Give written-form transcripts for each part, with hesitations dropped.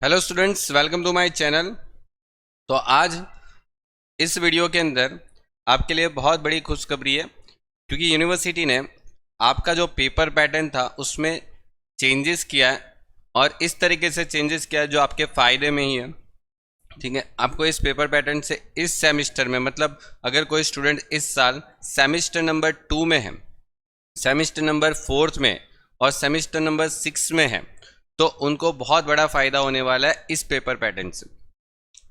Hello students, welcome to my channel. तो आज इस वीडियो के अंदर आपके लिए बहुत बड़ी खुशखबरी है, क्योंकि यूनिवर्सिटी ने आपका जो पेपर पैटर्न था उसमें चेंजेस किया है, और इस तरीके से चेंजेस किया है जो आपके फ़ायदे में ही है। ठीक है, आपको इस पेपर पैटर्न से इस सेमिस्टर में, मतलब अगर कोई स्टूडेंट इस साल सेमिस्टर नंबर 2 में है, सेमिस्टर नंबर 4 में और सेमिस्टर नंबर 6 में है, तो उनको बहुत बड़ा फ़ायदा होने वाला है इस पेपर पैटर्न से।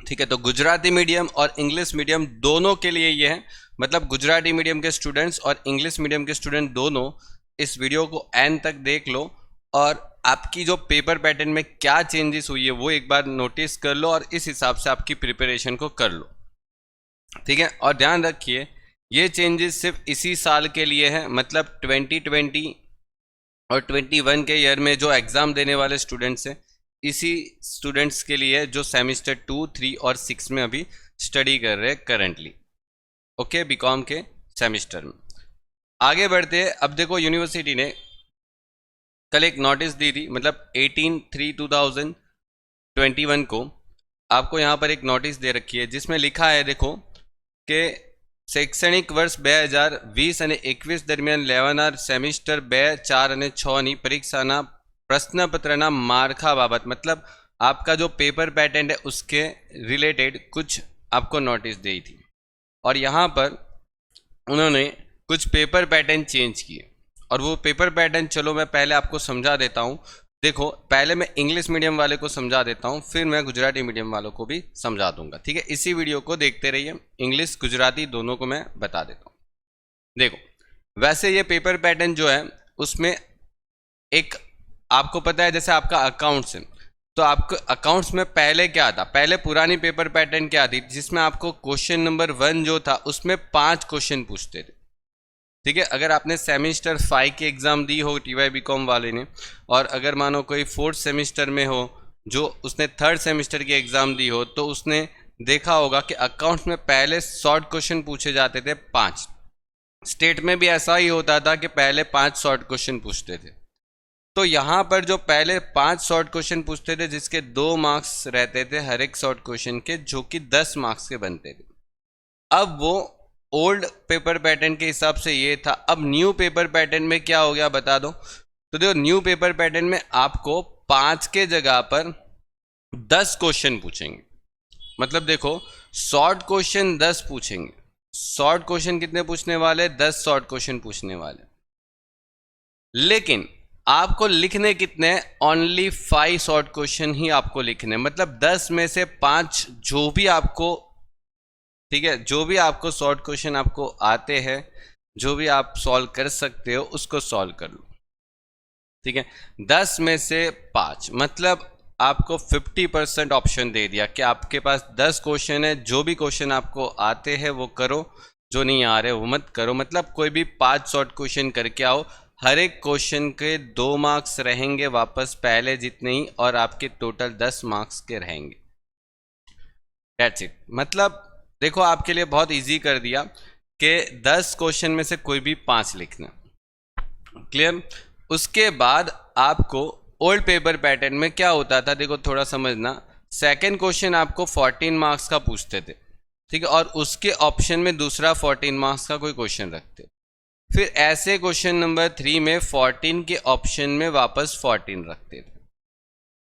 ठीक है, तो गुजराती मीडियम और इंग्लिश मीडियम दोनों के लिए ये है, मतलब गुजराती मीडियम के स्टूडेंट्स और इंग्लिश मीडियम के स्टूडेंट दोनों इस वीडियो को एंड तक देख लो, और आपकी जो पेपर पैटर्न में क्या चेंजेस हुई है वो एक बार नोटिस कर लो, और इस हिसाब से आपकी प्रिपरेशन को कर लो। ठीक है, और ध्यान रखिए ये चेंजेस सिर्फ इसी साल के लिए है, मतलब 2020 और 21 के ईयर में जो एग्ज़ाम देने वाले स्टूडेंट्स हैं, इसी स्टूडेंट्स के लिए जो सेमिस्टर 2, 3 और 6 में अभी स्टडी कर रहे हैं करंटली। ओके, बीकॉम के सेमिस्टर में आगे बढ़ते हैं। अब देखो, यूनिवर्सिटी ने कल एक नोटिस दी थी, मतलब 18/3/2021 को आपको यहाँ पर एक नोटिस दे रखी है, जिसमें लिखा है, देखो कि शैक्षणिक वर्ष 2020 અને 21 દરમિયાન લેવાનાર સેમિસ્ટર 2, 4 અને 6ની પરીક્ષાના પ્રશ્નપત્રના માળખા બાબત, मतलब आपका जो पेपर पैटर्न है उसके रिलेटेड कुछ आपको नोटिस दी थी, और यहाँ पर उन्होंने कुछ पेपर पैटर्न चेंज किए। और वो पेपर पैटर्न चलो मैं पहले आपको समझा देता हूँ। देखो, पहले मैं इंग्लिश मीडियम वाले को समझा देता हूँ, फिर मैं गुजराती मीडियम वालों को भी समझा दूंगा। ठीक है, इसी वीडियो को देखते रहिए, इंग्लिश गुजराती दोनों को मैं बता देता हूँ। देखो, वैसे ये पेपर पैटर्न जो है उसमें एक, आपको पता है जैसे आपका अकाउंट्स है, तो आपको अकाउंट्स में पहले क्या था, पहले पुरानी पेपर पैटर्न क्या थी, जिसमें आपको क्वेश्चन नंबर 1 जो था उसमें 5 क्वेश्चन पूछते थे। ठीक है, अगर आपने सेमिस्टर 5 की एग्ज़ाम दी हो टीवाई बीकॉम वाले ने, और अगर मानो कोई 4th सेमिस्टर में हो जो उसने 3rd सेमिस्टर की एग्ज़ाम दी हो, तो उसने देखा होगा कि अकाउंट्स में पहले शॉर्ट क्वेश्चन पूछे जाते थे 5। स्टेट में भी ऐसा ही होता था कि पहले 5 शॉर्ट क्वेश्चन पूछते थे। तो यहाँ पर जो पहले 5 शॉर्ट क्वेश्चन पूछते थे, जिसके 2 मार्क्स रहते थे हर एक शॉर्ट क्वेश्चन के, जो कि 10 मार्क्स के बनते थे। अब वो ओल्ड पेपर पैटर्न के हिसाब से ये था। अब न्यू पेपर पैटर्न में क्या हो गया बता दो। तो देखो, न्यू पेपर पैटर्न में आपको 5 के जगह पर 10 क्वेश्चन पूछेंगे। मतलब देखो, शॉर्ट क्वेश्चन 10 पूछेंगे। शॉर्ट क्वेश्चन कितने पूछने वाले? 10 शॉर्ट क्वेश्चन पूछने वाले। लेकिन आपको लिखने कितने? ओनली 5 शॉर्ट क्वेश्चन ही आपको लिखने, मतलब 10 में से 5 जो भी आपको, ठीक है, जो भी आपको शॉर्ट क्वेश्चन आपको आते हैं, जो भी आप सॉल्व कर सकते हो उसको सॉल्व कर लो। ठीक है, 10 में से 5, मतलब आपको 50% ऑप्शन दे दिया कि आपके पास 10 क्वेश्चन है, जो भी क्वेश्चन आपको आते हैं वो करो, जो नहीं आ रहे वो मत करो। मतलब कोई भी 5 शॉर्ट क्वेश्चन करके आओ, हर एक क्वेश्चन के 2 मार्क्स रहेंगे वापस पहले जितने ही, और आपके टोटल 10 मार्क्स के रहेंगे। That's it. मतलब देखो, आपके लिए बहुत इजी कर दिया कि 10 क्वेश्चन में से कोई भी 5 लिखना। क्लियर? उसके बाद आपको ओल्ड पेपर पैटर्न में क्या होता था, देखो थोड़ा समझना। सेकंड क्वेश्चन आपको 14 मार्क्स का पूछते थे, ठीक है, और उसके ऑप्शन में दूसरा 14 मार्क्स का कोई क्वेश्चन रखते। फिर ऐसे क्वेश्चन नंबर 3 में 14 के ऑप्शन में वापस 14 रखते थे।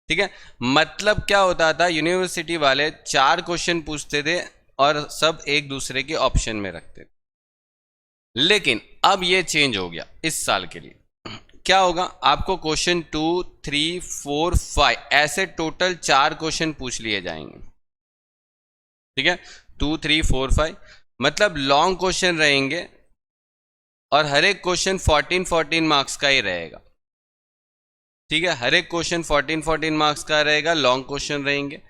ठीक है, मतलब क्या होता था, यूनिवर्सिटी वाले 4 क्वेश्चन पूछते थे और सब एक दूसरे के ऑप्शन में रखते थे। लेकिन अब ये चेंज हो गया इस साल के लिए। क्या होगा, आपको क्वेश्चन 2, 3, 4, 5 ऐसे टोटल 4 क्वेश्चन पूछ लिए जाएंगे। ठीक है, 2, 3, 4, 5 मतलब लॉन्ग क्वेश्चन रहेंगे, और हर एक क्वेश्चन 14 मार्क्स का ही रहेगा। ठीक है, हर एक क्वेश्चन 14 मार्क्स का रहेगा, लॉन्ग क्वेश्चन रहेंगे।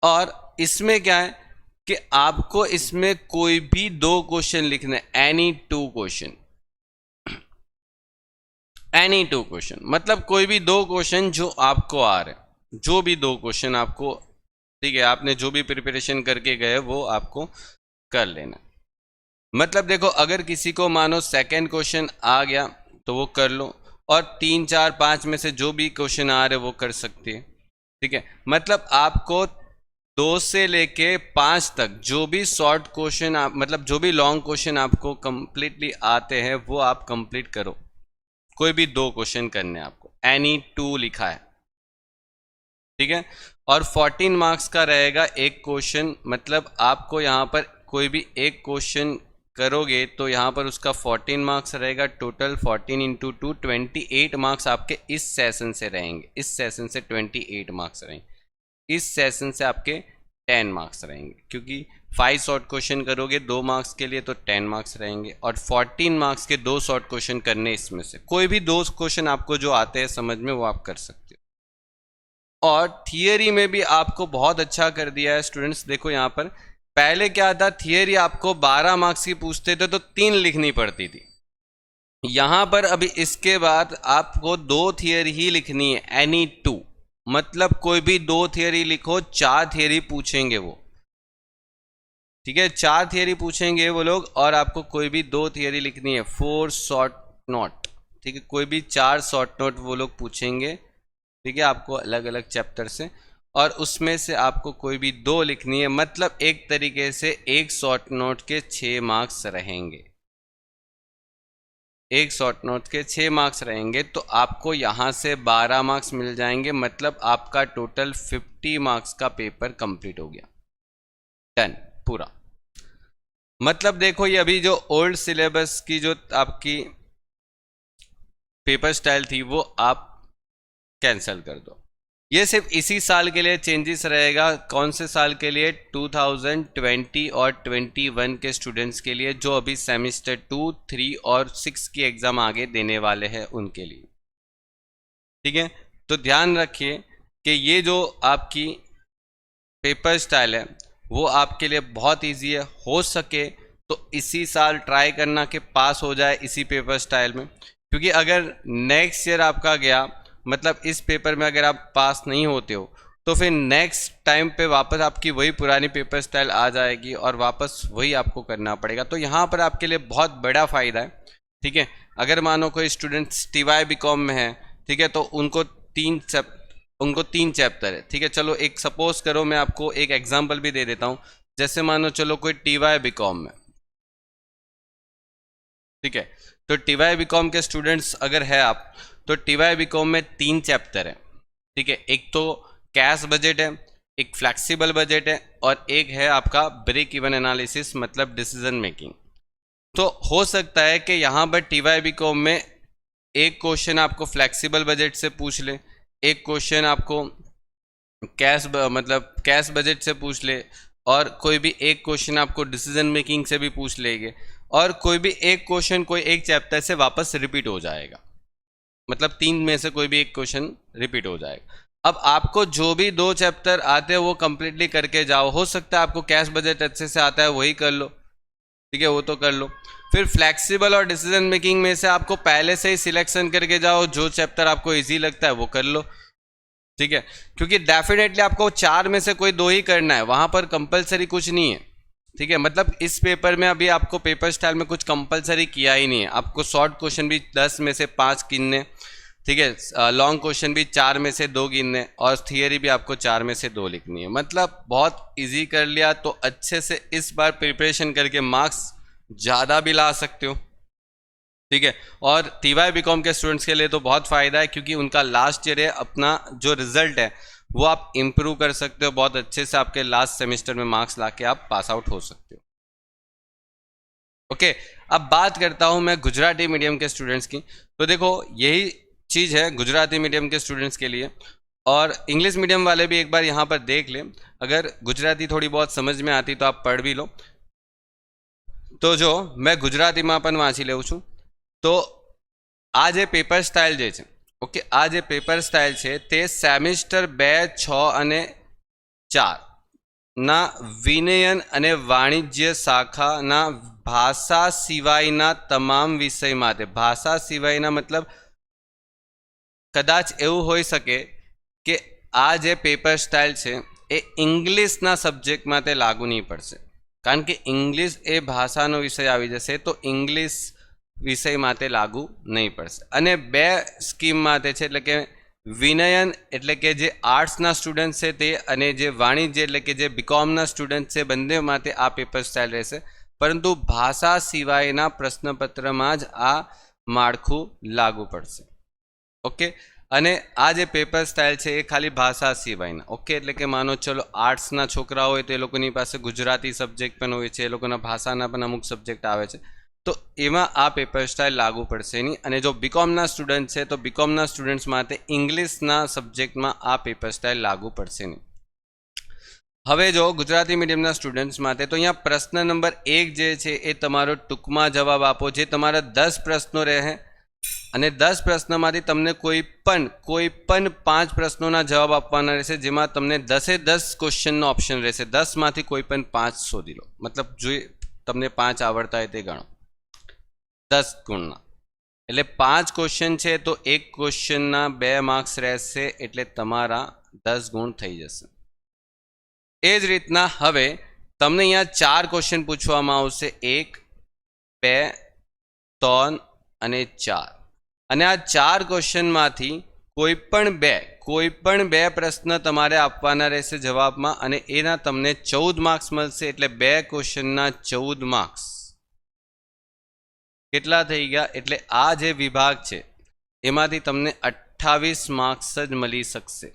और इसमें क्या है कि आपको इसमें कोई भी 2 क्वेश्चन लिखने, एनी 2 क्वेश्चन, एनी 2 क्वेश्चन, मतलब कोई भी 2 क्वेश्चन जो आपको आ रहे, जो भी 2 क्वेश्चन आपको, ठीक है, आपने जो भी प्रिपरेशन करके गए वो आपको कर लेना। मतलब देखो, अगर किसी को मानो सेकंड क्वेश्चन आ गया तो वो कर लो, और 3, 4, 5 में से जो भी क्वेश्चन आ रहे वो कर सकते हैं। ठीक है, मतलब आपको 2 से लेके 5 तक जो भी शॉर्ट क्वेश्चन आप मतलब जो भी लॉन्ग क्वेश्चन आपको कंप्लीटली आते हैं वो आप कंप्लीट करो। कोई भी 2 क्वेश्चन करने हैं आपको, एनी 2 लिखा है, ठीक है। और 14 मार्क्स का रहेगा एक क्वेश्चन, मतलब आपको यहाँ पर कोई भी एक क्वेश्चन करोगे तो यहाँ पर उसका 14 मार्क्स रहेगा। टोटल 14 इंटू 2 28 मार्क्स आपके इस सेशन से रहेंगे। इस सेशन से 28 मार्क्स रहेंगे। इस सेशन से आपके 10 मार्क्स रहेंगे, क्योंकि 5 शॉर्ट क्वेश्चन करोगे 2 मार्क्स के लिए तो 10 मार्क्स रहेंगे, और 14 मार्क्स के 2 शॉर्ट क्वेश्चन करने इसमें से कोई भी 2 क्वेश्चन आपको जो आते हैं समझ में वो आप कर सकते हो। और थियरी में भी आपको बहुत अच्छा कर दिया है स्टूडेंट्स। देखो यहाँ पर पहले क्या था, थियरी आपको 12 मार्क्स की पूछते थे तो 3 लिखनी पड़ती थी। यहाँ पर अभी इसके बाद आपको 2 थियरी ही लिखनी है, एनी 2, मतलब कोई भी 2 थियरी लिखो, 4 थियरी पूछेंगे वो, ठीक है, 4 थियरी पूछेंगे वो लोग, और आपको कोई भी 2 थियरी लिखनी है, 4 शॉर्ट नोट, ठीक है, कोई भी 4 शॉर्ट नोट वो लोग पूछेंगे, ठीक है, आपको अलग अलग चैप्टर से, और उसमें से आपको कोई भी 2 लिखनी है, मतलब एक तरीके से एक शॉर्ट नोट के 6 मार्क्स रहेंगे। एक शॉर्ट नोट के 6 मार्क्स रहेंगे तो आपको यहाँ से 12 मार्क्स मिल जाएंगे, मतलब आपका टोटल 50 मार्क्स का पेपर कंप्लीट हो गया, डन पूरा। मतलब देखो ये अभी जो ओल्ड सिलेबस की जो आपकी पेपर स्टाइल थी वो आप कैंसिल कर दो। ये सिर्फ इसी साल के लिए चेंजेस रहेगा। कौन से साल के लिए? 2020 और 21 के स्टूडेंट्स के लिए, जो अभी सेमेस्टर 2, 3 और 6 की एग्ज़ाम आगे देने वाले हैं उनके लिए, ठीक है। तो ध्यान रखिए कि ये जो आपकी पेपर स्टाइल है वो आपके लिए बहुत इजी है। हो सके तो इसी साल ट्राई करना कि पास हो जाए इसी पेपर स्टाइल में, क्योंकि अगर नेक्स्ट ईयर आपका गया, मतलब इस पेपर में अगर आप पास नहीं होते हो तो फिर नेक्स्ट टाइम पे वापस आपकी वही पुरानी पेपर स्टाइल आ जाएगी और वापस वही आपको करना पड़ेगा। तो यहाँ पर आपके लिए बहुत बड़ा फ़ायदा है, ठीक है। अगर मानो कोई स्टूडेंट्स TY BCom में है, ठीक है, तो उनको 3 चैप्टर है, ठीक है। चलो एक सपोज करो, मैं आपको एक एग्जाम्पल भी दे देता हूँ। जैसे मानो चलो कोई TY BCom में, ठीक है, तो TY BCom के स्टूडेंट्स अगर है आप, तो TY BCom में 3 चैप्टर है, ठीक है। एक तो कैश बजट है, एक फ्लेक्सिबल बजट है, और एक है आपका ब्रेक इवन एनालिसिस, मतलब डिसीजन मेकिंग। तो हो सकता है कि यहाँ पर TY BCom में एक क्वेश्चन आपको फ्लेक्सिबल बजट से पूछ ले, एक क्वेश्चन आपको कैश बजट से पूछ ले, और कोई भी एक क्वेश्चन आपको डिसीजन मेकिंग से भी पूछ लेंगे, और कोई भी एक क्वेश्चन कोई एक चैप्टर से वापस रिपीट हो जाएगा, मतलब 3 में से कोई भी एक क्वेश्चन रिपीट हो जाएगा। अब आपको जो भी 2 चैप्टर आते हैं वो कंप्लीटली करके जाओ। हो सकता है आपको कैश बजट अच्छे से आता है, वही कर लो, ठीक है, वो तो कर लो। फिर फ्लेक्सिबल और डिसीजन मेकिंग में से आपको पहले से ही सिलेक्शन करके जाओ, जो चैप्टर आपको इजी लगता है वो कर लो, ठीक है, क्योंकि डेफिनेटली आपको 4 में से कोई 2 ही करना है, वहां पर कंपलसरी कुछ नहीं है, ठीक है। मतलब इस पेपर में अभी आपको पेपर स्टाइल में कुछ कंपलसरी किया ही नहीं है। आपको शॉर्ट क्वेश्चन भी 10 में से 5 गिनने, ठीक है, लॉन्ग क्वेश्चन भी 4 में से 2 गिनने, और थियरी भी आपको 4 में से 2 लिखनी है। मतलब बहुत इजी कर लिया। तो अच्छे से इस बार प्रिपरेशन करके मार्क्स ज़्यादा भी ला सकते हो, ठीक है। और TY BCom के स्टूडेंट्स के लिए तो बहुत फ़ायदा है, क्योंकि उनका लास्ट ईयर है, अपना जो रिजल्ट है वो आप इम्प्रूव कर सकते हो बहुत अच्छे से। आपके लास्ट सेमेस्टर में मार्क्स लाके आप पास आउट हो सकते हो। ओके, अब बात करता हूं मैं गुजराती मीडियम के स्टूडेंट्स की। तो देखो यही चीज़ है गुजराती मीडियम के स्टूडेंट्स के लिए, और इंग्लिश मीडियम वाले भी एक बार यहाँ पर देख लें। अगर गुजराती थोड़ी बहुत समझ में आती तो आप पढ़ भी लो। तो जो मैं गुजरातीમાં પણ વાંચી લઉં છું। તો આ જે પેપર સ્ટાઇલ જે છે, ઓકે, આ જે પેપર સ્ટાઇલ છે તે સેમિસ્ટર 2, 6 અને 4 ના વિનયન અને વાણિજ્ય શાખાના ભાષા સિવાયના તમામ વિષય માટે, ભાષા સિવાયના મતલબ કદાચ એવું હોઈ શકે કે આ જે પેપર સ્ટાઇલ છે એ ઇંગ્લિશના સબ્જેક્ટ માટે લાગુ નહીં પડશે, કારણ કે ઇંગ્લિશ એ ભાષાનો વિષય આવી જશે, તો ઇંગ્લિશ વિષય માટે લાગુ નહીં પડશે। અને 2 સ્કીમ માટે છે, એટલે કે વિનયન એટલે કે જે આર્ટ્સના સ્ટુડન્ટ છે તે અને જે વાણિજ્ય એટલે કે જે બીકોમના સ્ટુડન્ટ છે બંને માટે આ પેપર સ્ટાઇલ રહેશે, પરંતુ ભાષા સિવાયના પ્રશ્નપત્રમાં જ આ માળખું લાગુ પડશે. ઓકે, અને આ જે પેપર સ્ટાઇલ છે એ ખાલી ભાષા સિવાયના. ઓકે, એટલે કે માનો ચલો આર્ટ્સના છોકરા હોય તો એ લોકોની પાસે ગુજરાતી સબ્જેક્ટ પણ હોય છે, એ લોકોના ભાષાના પણ અમુક સબ્જેક્ટ આવે છે, તો એમાં આ પેપર સ્ટાઇલ લાગુ પડશે નહીં. અને જો બીકોમના સ્ટુડન્ટ છે તો બીકોમના સ્ટુડન્ટ્સ માટે ઇંગ્લિશના સબ્જેક્ટમાં આ પેપર સ્ટાઇલ લાગુ પડશે નહીં. હવે જો ગુજરાતી મીડિયમના સ્ટુડન્ટ્સ માટે તો અહીંયા પ્રશ્ન નંબર 1 જે છે એ તમારો ટૂંકમાં જવાબ આપો, જે તમારા 10 પ્રશ્નો રહે અને 10 પ્રશ્નોમાંથી તમને કોઈ પણ 5 પ્રશ્નોના જવાબ આપવાના રહેશે, જેમાં તમને 10 ક્વેશ્ચનનો ઓપ્શન રહેશે. 10માંથી કોઈ પણ 5 શોધી લો, મતલબ જો તમને 5 આવડતા હોય તે ગણો 10 ગુણના, એટલે 5 ક્વેશ્ચન છે તો એક ક્વેશ્ચનના 2 માર્ક્સ રહેશે, એટલે તમારા 10 ગુણ થઈ જશે. એ જ રીતના હવે તમને અહીંયા 4 ક્વેશ્ચન પૂછવામાં આવશે, 1, 2, 3 અને 4, અને આ 4 ક્વેશ્ચનમાંથી કોઈ પણ બે પ્રશ્ન તમારે આપવાના રહેશે જવાબમાં, અને એના તમને 14 માર્ક્સ મળશે. એટલે 2 ક્વેશ્ચનના 14 માર્ક્સ કેટલા થઈ ગયા? એટલે આ જે વિભાગ છે એમાંથી તમને 28 માર્ક્સ જ મળી શકશે.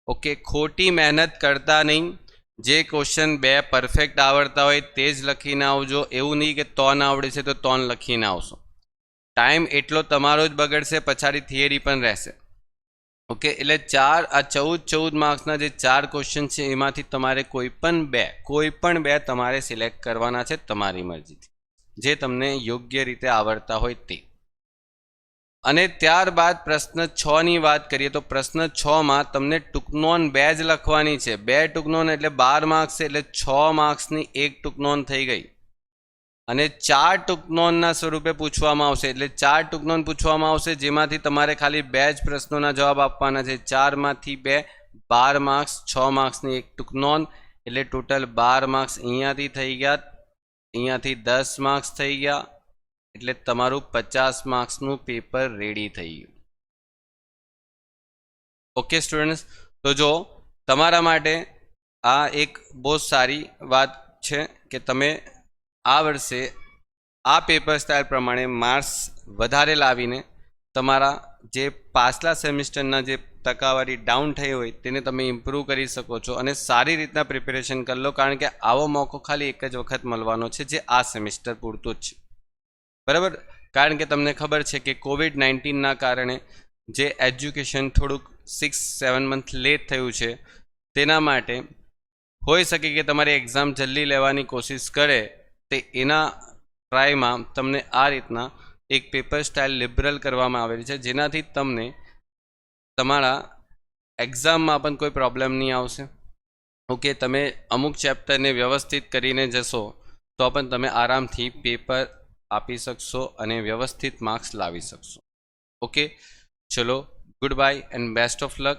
ઓકે, ખોટી મહેનત કરતા નહીં. જે ક્વેશ્ચન 2 પરફેક્ટ આવડતા હોય તે જ લખીને આવજો, એવું નહીં કે 3 આવડે છે તો 3 લખીને આવશો. ટાઈમ એટલો તમારો જ બગડશે, પછાડી થિયરી પણ રહેશે. ઓકે, એટલે 14 માર્ક્સના જે 4 ક્વેશ્ચન છે એમાંથી તમારે કોઈ પણ બે તમારે સિલેક્ટ કરવાના છે તમારી મરજીથી, જે તમને યોગ્ય રીતે આવડતા હોય તે. અને ત્યારબાદ પ્રશ્ન 6ની વાત કરીએ તો પ્રશ્ન 6માં તમને ટૂંકનોન 2 જ લખવાની છે. 2 ટૂંકનોન એટલે 12 માર્ક્સ છે, એટલે 6 માર્ક્સની 1 ટૂંકનોન થઈ ગઈ. અને 4 ટૂંકનોનના સ્વરૂપે પૂછવામાં આવશે, એટલે 4 ટૂંકનોન પૂછવામાં આવશે, જેમાંથી તમારે ખાલી 2 જ પ્રશ્નોના જવાબ આપવાના છે. 4માંથી 2, 12 માર્ક્સ, 6 માર્ક્સની 1 ટૂંકનોન, એટલે ટોટલ 12 માર્ક્સ અહીંયાથી થઈ ગયા, અહીંયાથી 10 માર્ક્સ થઈ ગયા, એટલે તમારું 50 માર્ક્સનું પેપર રેડી થઈ ગયું. ઓકે સ્ટુડન્ટ્સ, તો જો તમારા માટે આ એક બહુ સારી વાત છે કે તમે આ વર્ષે આ પેપર સ્ટાઇલ પ્રમાણે માર્ક્સ વધારે લાવીને તમારા જે પાછલા સેમિસ્ટરના જે ટકાવારી ડાઉન થઈ હોય તેને તમે ઇમ્પ્રૂવ કરી શકો છો, અને સારી રીતના પ્રિપેરેશન કરી લો, કારણ કે આવો મોકો ખાલી એક જ વખત મળવાનો છે, જે આ સેમિસ્ટર પૂરતું જ છે. બરાબર, કારણ કે તમને ખબર છે કે COVID-19ના કારણે જે એજ્યુકેશન થોડુંક 6-7 મંથ લેટ થયું છે, તેના માટે હોઈ શકે કે તમારી એક્ઝામ જલ્દી લેવાની કોશિશ કરે, તે એના ટ્રાયમાં તમને આ રીતના એક પેપર સ્ટાઇલ લિબરલ કરવામાં આવેલી છે, જેનાથી તમને તમારા એક્ઝામમાં પણ કોઈ પ્રોબ્લેમ નહીં આવશે. ઓકે, તમે અમુક ચેપ્ટરને વ્યવસ્થિત કરીને જશો તો પણ તમે આરામથી પેપર આપી શકશો અને વ્યવસ્થિત માર્ક્સ લાવી શકશો. ઓકે, ચલો, good bye and best of luck.